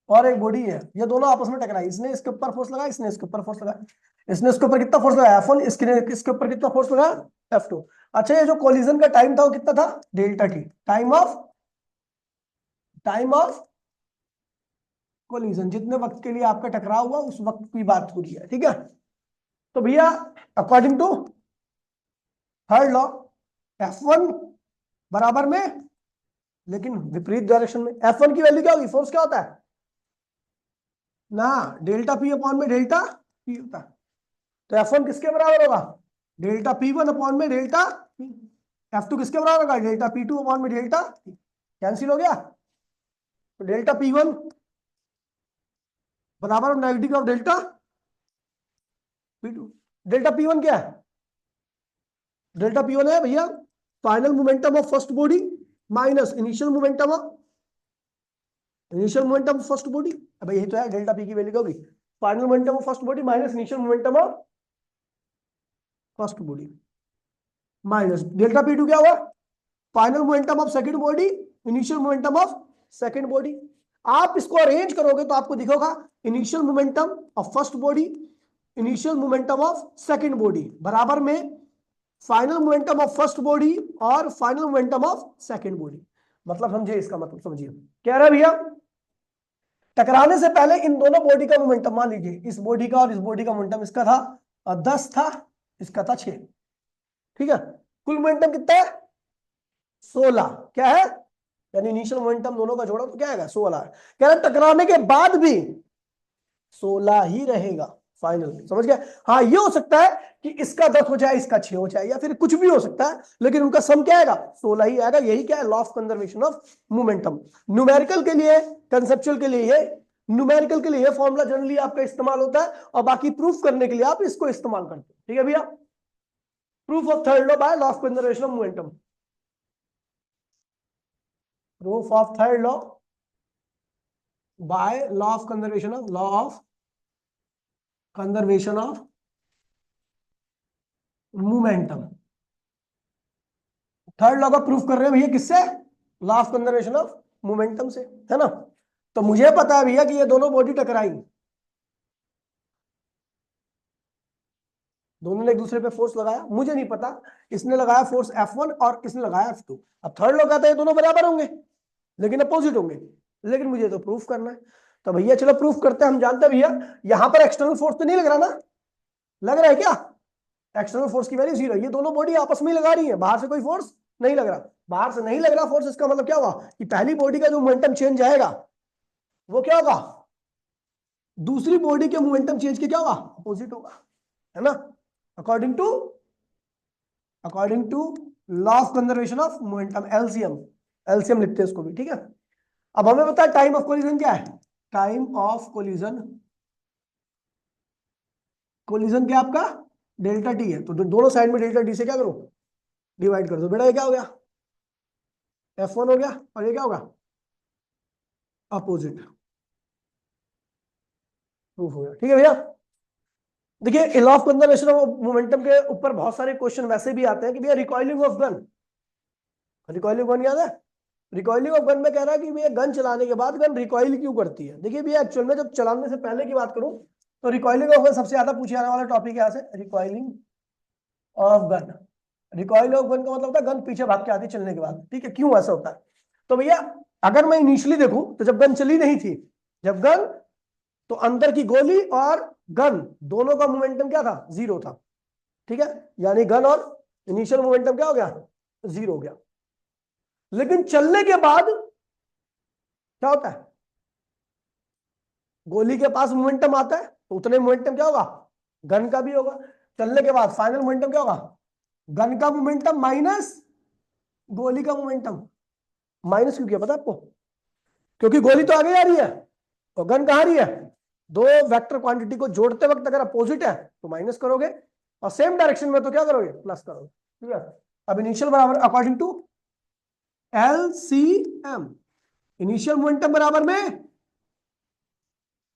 और एक बॉडी है, ये दोनों आपस में टकराई, इसने इसके ऊपर फोर्स लगाया, इसने इसके ऊपर फोर्स लगाया, इसने इसके ऊपर कितना फोर्स लगाया F1, इसके ऊपर कितना फोर्स लगाया F2। अच्छा, ये जो कोलिजन का टाइम था वो कितना था, delta T, time of collision, जितने वक्त के लिए आपका टकराव हुआ उस वक्त की बात हो रही है। ठीक है, तो भैया according to third law, F1 बराबर में, लेकिन विपरीत डायरेक्शन में, F1 की वैल्यू क्या होगी, फोर्स क्या होता है ना, डेल्टा पी अपॉन में डेल्टा पी होता है, तो F1 किसके बराबर होगा, डेल्टा P1 अपॉन में डेल्टा P। F2 किसके बराबर होगा, डेल्टा P2 अपॉन में डेल्टा P। कैंसिल हो गया, तो डेल्टा P1 बराबर negative of delta P2। Delta P1 क्या है, डेल्टा P1 है भैया final momentum of first body minus initial momentum of first body. अब यही तो है, डेल्टा P की वैल्यू क्या होगी, final momentum of first body minus initial momentum of first body, minus delta P2 क्या हुआ, final momentum of second body, initial momentum of second body. आप इसको अरेंज करोगे तो आपको दिखेगा initial momentum of first body, initial momentum of second body बराबर में final momentum of first body और final momentum of second body. मतलब समझिए, इसका मतलब समझिए, कह रहा है भैया टकराने से पहले इन दोनों बॉडी का मोमेंटम, मान लीजिए इस बॉडी का और इस बॉडी का मोमेंटम, इसका था 10 था, इसका था 6। ठीक है, कुल मोमेंटम कितना है 16, क्या है, यानी इनिशियल मोमेंटम दोनों का जोड़ा तो क्या आएगा 16 है। कह रहे टकराने के बाद भी 16 ही रहेगा फाइनल, समझ गया। हाँ, ये हो सकता है कि इसका 10 हो जाए, इसका 6 हो जाए, या फिर कुछ भी हो सकता है, लेकिन उनका सम क्या आएगा 16 ही आएगा। यही क्या है, law of conservation of momentum. Numerical के लिए, कंसेप्चुअल के लिए ये, न्यूमेरिकल के लिए ये फॉर्मूला जनरली आपका इस्तेमाल होता है, और बाकी प्रूफ करने के लिए आप इसको इस्तेमाल करते हैं। ठीक है भैया, proof of third law by law of conservation of momentum, proof of third law by law of conservation of momentum। Third law का प्रूफ कर रहे हैं भैया किससे, law of conservation of momentum से, है ना। तो मुझे पता है भैया कि ये दोनों बॉडी टकराई, दोनों ने एक दूसरे पे फोर्स लगाया, मुझे नहीं पता इसने लगाया फोर्स F1 और इसने लगाया F2। अब थर्ड लोग कहते हैं दोनों बराबर होंगे लेकिन अपोजिट होंगे, लेकिन मुझे तो प्रूफ करना है। तो भैया चलो प्रूफ करते हैं। हम जानते हैं भैया यहां पर एक्सटर्नल फोर्स तो नहीं लग रहा ना, लग रहा है क्या? एक्सटर्नल फोर्स की वैल्यू 0 है। ये दोनों बॉडी आपस में लगा रही है, बाहर से कोई फोर्स नहीं लग रहा। बाहर से नहीं लग रहा फोर्स, इसका मतलब क्या हुआ कि पहली बॉडी का जो मोमेंटम चेंज आएगा वो क्या होगा, दूसरी बॉडी के मोमेंटम चेंज के क्या होगा, अपोजिट होगा, है ना। According to law of conservation of momentum, LCM, LCM लिखते हैं इसको भी, ठीक है। अब हमें पता है टाइम ऑफ कोलिजन क्या है, टाइम ऑफ कोलिजन, कोलिजन क्या आपका डेल्टा टी है। तो दोनों साइड में डेल्टा टी से क्या करो, डिवाइड कर दो। बेटा ये क्या हो गया, F1 हो गया, और ये क्या होगा, अपोजिट, प्रूफ हो गया, ठीक है भैया। देखिए law of conservation of momentum के ऊपर बहुत सारे क्वेश्चन वैसे भी आते हैं कि भैया recoiling of gun, recoiling gun याद है, रिकॉइलिंग ऑफ गन में कह रहा है कि भैया गन चलाने के बाद गन रिकॉइल क्यों करती है। देखिए भैया एक्चुअल में जब चलाने से पहले की बात करूं तो रिकॉइलिंग ऑफ गन सबसे ज्यादा पूछे जाने वाला टॉपिक है यहाँ से, recoiling of gun. Recoil of gun का मतलब होता है गन पीछे भाग के आती चलने के बाद, ठीक है। क्यों ऐसा होता है, तो भैया अगर मैं इनिशियली देखूं तो जब गन चली नहीं थी, जब गन, तो अंदर की गोली और गन दोनों का मोमेंटम क्या था, 0 था, ठीक है। यानी गन और इनिशियल मोमेंटम क्या हो गया, 0 हो गया। लेकिन चलने के बाद क्या होता है, गोली के पास मोमेंटम आता है तो उतने मोमेंटम क्या होगा, गन का भी होगा। चलने के बाद फाइनल मोमेंटम क्या होगा, गन का मोमेंटम माइनस गोली का मोमेंटम। माइनस क्यों किया पता है आपको, क्योंकि गोली तो आगे आ रही है और गन कहां रही है। दो वेक्टर क्वांटिटी को जोड़ते वक्त अगर अपोजिट है तो माइनस करोगे, और सेम डायरेक्शन में तो क्या करोगे, प्लस करोगे, ठीक है। अब इनिशियल बराबर according to LCM, initial momentum बराबर में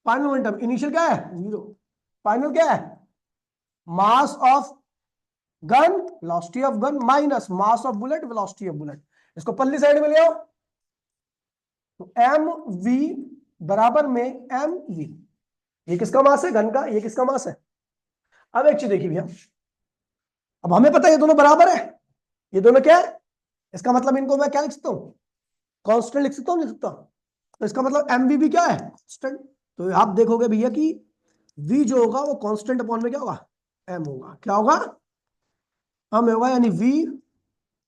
फाइनल मोमेंटम। इनिशियल क्या है 0, फाइनल क्या है, mass of gun velocity of gun minus mass of bullet velocity of bullet. इसको पल्ली साइड में ले आओ, तो mv बराबर में mv, ये किसका मास है, गन का, ये किसका मास है। अब एक चीज देखिए भैया, अब हमें पता है ये दोनों बराबर है, ये दोनों क्या है, इसका मतलब इनको मैं क्या लिख सकता हूं, कांस्टेंट लिख सकता हूं, लिख सकता हूं। तो इसका मतलब mv भी क्या है, कांस्टेंट। तो आप देखोगे भैया कि v जो होगा वो कांस्टेंट अपॉन में क्या होगा, m होगा, क्या होगा, m होगा। यानी v,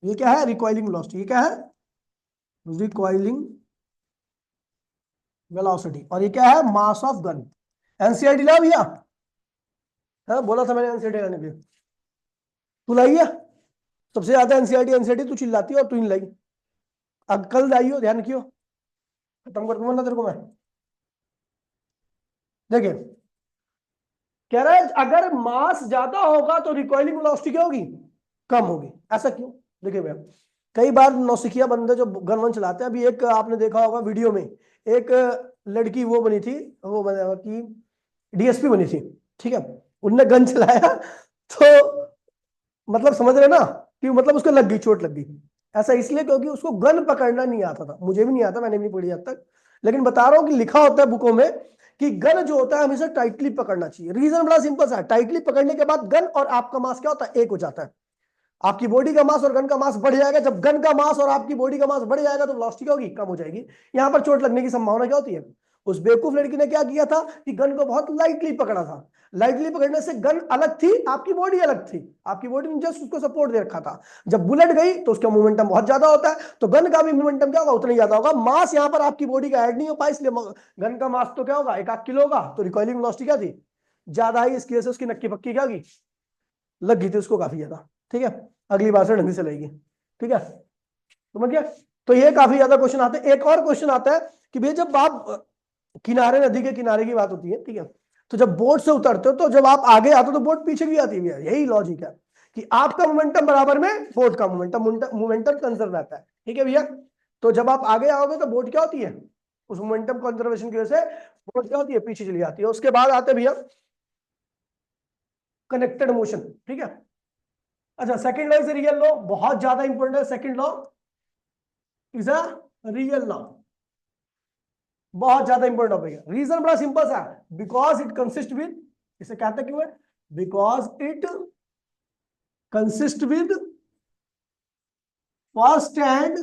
ये क्या है, रिकॉइलिंग वेलोसिटी, ये क्या है, रिकॉइलिंग वेलोसिटी, और ये क्या है, मास ऑफ गन। एनसीईआरटी लाओ भैया, हाँ बोला था मैंने एनसीईआरटी लाने के लिए, तू लाई है सबसे ज्यादा, एनसीईआरटी एनसीईआरटी तू चिल्लाती है और तू नहीं लाई। अब कल लाई हो, ध्यान रखियो, खत्म कर दूंगा ना तेरे को मैं। देखिए कह रहा है अगर मास ज्यादा होगा तो रिकॉइलिंग वेलोसिटी क्या होगी, कम होगी। ऐसा क्यों, देखिए भैया कई बार नौसिखिया बंदे जो गन वन चलाते हैं, अभी एक आपने देखा होगा वीडियो में, एक लड़की वो बनी थी, वो बना कि डीएसपी बनी थी, ठीक है। उनने गन चलाया तो मतलब समझ रहे ना, कि मतलब उसको लग गई, चोट लग गई। ऐसा इसलिए क्योंकि उसको गन पकड़ना नहीं आता था, मुझे भी नहीं आता, मैंने भी नहीं पढ़ी आज तक, लेकिन बता रहा हूं कि लिखा होता है बुकों में कि गन जो होता है हमेशा टाइटली पकड़ना चाहिए। रीजन बड़ा सिंपल सा है, टाइटली पकड़ने के बाद गन और आपका मास क्या होता है, एक हो जाता है। आपकी बॉडी का मास और गन का मास बढ़ जाएगा, जब गन का मास और आपकी बॉडी का मास बढ़ जाएगा तो वेलोसिटी क्या होगी, कम हो जाएगी। यहां पर चोट लगने की संभावना क्या होती है। उस बेवकूफ लड़की ने क्या किया था कि गन को बहुत लाइटली पकड़ा था, लाइटली पकड़ने से गन अलग थी, आपकी बॉडी अलग थी, आपकी बॉडी ने जस्ट उसको सपोर्ट दे रखा था। जब बुलेट गई तो उसका मोमेंटम बहुत ज्यादा होता है, तो गन का भी मोमेंटम क्या होगा, उतना ही ज्यादा होगा। मास यहां पर आपकी बॉडी का ऐड नहीं हो पाया, इसलिए गन का मास तो क्या होगा, 1 किलो होगा, तो रिकॉइलिंग वेलोसिटी क्या थी, ज्यादा ही, इसकी वजह से उसकी नक्की पक्की क्या होगी, लग गई थी उसको काफी ज्यादा, ठीक है। अगली बार से ढंग से लगेगी, ठीक है, समझ गया। तो ये काफी ज्यादा क्वेश्चन आते हैं। एक और क्वेश्चन आता है कि भैया जब आप किनारे, नदी के किनारे की बात होती है, ठीक है, तो जब बोट से उतरते हो तो जब आप आगे आते हो तो बोट पीछे भी आती है भैया, यही लॉजिक है कि आपका मोमेंटम बराबर में बोट का मोमेंटम, मोमेंटम कंजर्व रहता है, ठीक है भैया। तो जब आप आगे आओगे तो बोट क्या होती है, उस मोमेंटम कंजर्वेशन की वजह से बोट क्या होती है, पीछे चली जाती है। उसके बाद आते भैया कनेक्टेड मोशन, ठीक है। अच्छा second law is real law, बहुत ज्यादा इंपॉर्टेंट है। Second law is a real law, बहुत ज्यादा इंपॉर्टेंट टॉपिक है। रीजन बड़ा सिंपल सा है, बिकॉज इट कंसिस्ट विद, इसे कहते क्यों है, because it consist with first and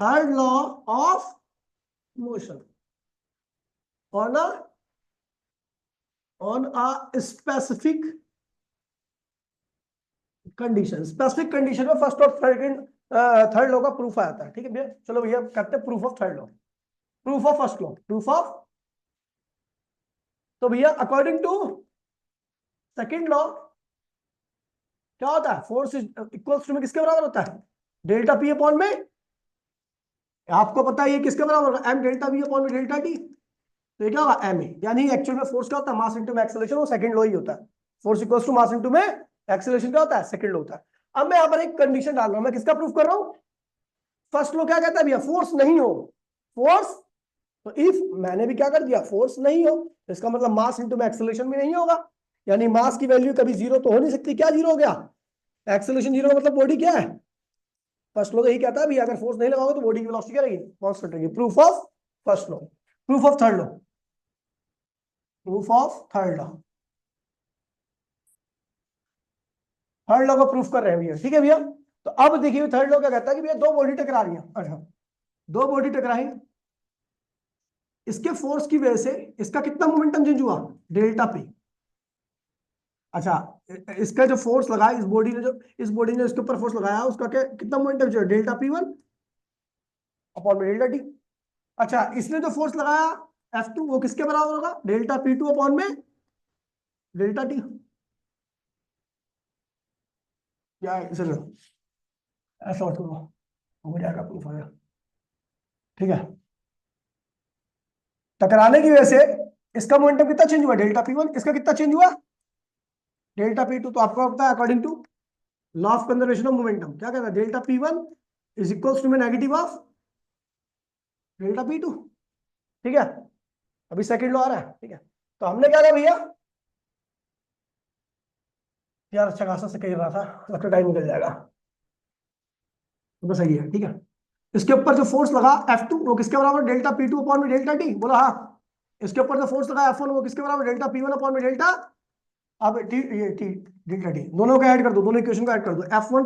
third law of motion on a specific condition. Specific condition में फर्स्ट और थर्ड लॉ का प्रूफ आ जाता है। ठीक है भैया, चलो भैया करते हैं proof of third law, proof of first law, proof of. तो भैया अकॉर्डिंग टू सेकंड लॉ क्या होता है, फोर्स इक्वल्स टू में किसके बराबर होता है, डेल्टा पी अपॉन में, आपको पता है ये किसके बराबर होगा, एम डेल्टा वी अपॉन में डेल्टा टी। तो ये क्या होगा, एम ए, यानी एक्चुअल में फोर्स क्या होता है, मास इनटू एक्सेलरेशन, वो सेकंड लॉ ही होता है। Force equals to mass into में एक्सेलरेशन क्या होता है, सेकंड लॉ होता है। अब मैं यहाँ पर एक कंडीशन डाल रहा हूं, मैं किसका प्रूफ कर रहा हूं, फर्स्ट लॉ क्या कहता है भैया, फोर्स नहीं हो, फोर्स, तो इफ मैंने भी क्या कर दिया, फोर्स नहीं हो, तो इसका मतलब मास इनटू में एक्सेलरेशन भी नहीं होगा, यानी मास की वैल्यू कभी जीरो तो हो नहीं सकती। क्या जीरो हो गया, एक्सेलरेशन जीरो, मतलब बॉडी क्या है, फर्स्ट लॉ तो यही कहता है भैया अगर फोर्स नहीं लगाओगे तो बॉडी की वेलोसिटी क्या रहेगी, कांस्टेंट रहेगी। Proof of first law, proof of third law, proof of third law, third law को प्रूफ कर रहे हैं भैया। ठीक है भैया, तो अब देखिए थर्ड लॉ क्या कहता है कि भैया दो बॉडी टकरा रही है, अच्छा दो बॉडी टकराई, इसके फोर्स की वजह से इसका कितना मोमेंटम चेंज हुआ, डेल्टा पी। अच्छा इसका जो फोर्स लगा, इस बॉडी ने इसके ऊपर फोर्स लगाया, उसका क्या कितना momentum change, delta P one upon में डेल्टा टी। अच्छा इसने जो फोर्स लगाया F2 वो किसके बराबर होगा, डेल्टा पी टू अपॉन में डेल्टा टी। क्या है इसे ऐसा हो जाएगा प्रूफ हो गया। ठीक है, टकराने की वजह से इसका मोमेंटम कितना चेंज हुआ, डेल्टा पी वन, इसका कितना चेंज हुआ, डेल्टा पी टू। तो आपको पता है according to law of conservation of momentum क्या कहता है, delta P one is equals to में negative of delta P two. ठीक है, अभी सेकंड लॉ आ रहा है। ठीक है, तो हमने क्या किया भैया, यार अच्छा खासा से कह रहा था, लगता टाइम निकल जाएगा, तो बस सही है। ठीक है, इसके ऊपर जो फोर्स लगा F2 वो किसके बराबर, डेल्टा पी टू अपॉन में डेल्टा टी, बोला हाँ। इसके ऊपर जो फोर्स लगा F1 वो किसके बराबर, डेल्टा पी वन अपॉन में डेल्टा, अब टी, ये टी डेल्टा टी, दोनों को ऐड कर दो, दोनों इक्वेशन को ऐड कर दो, F1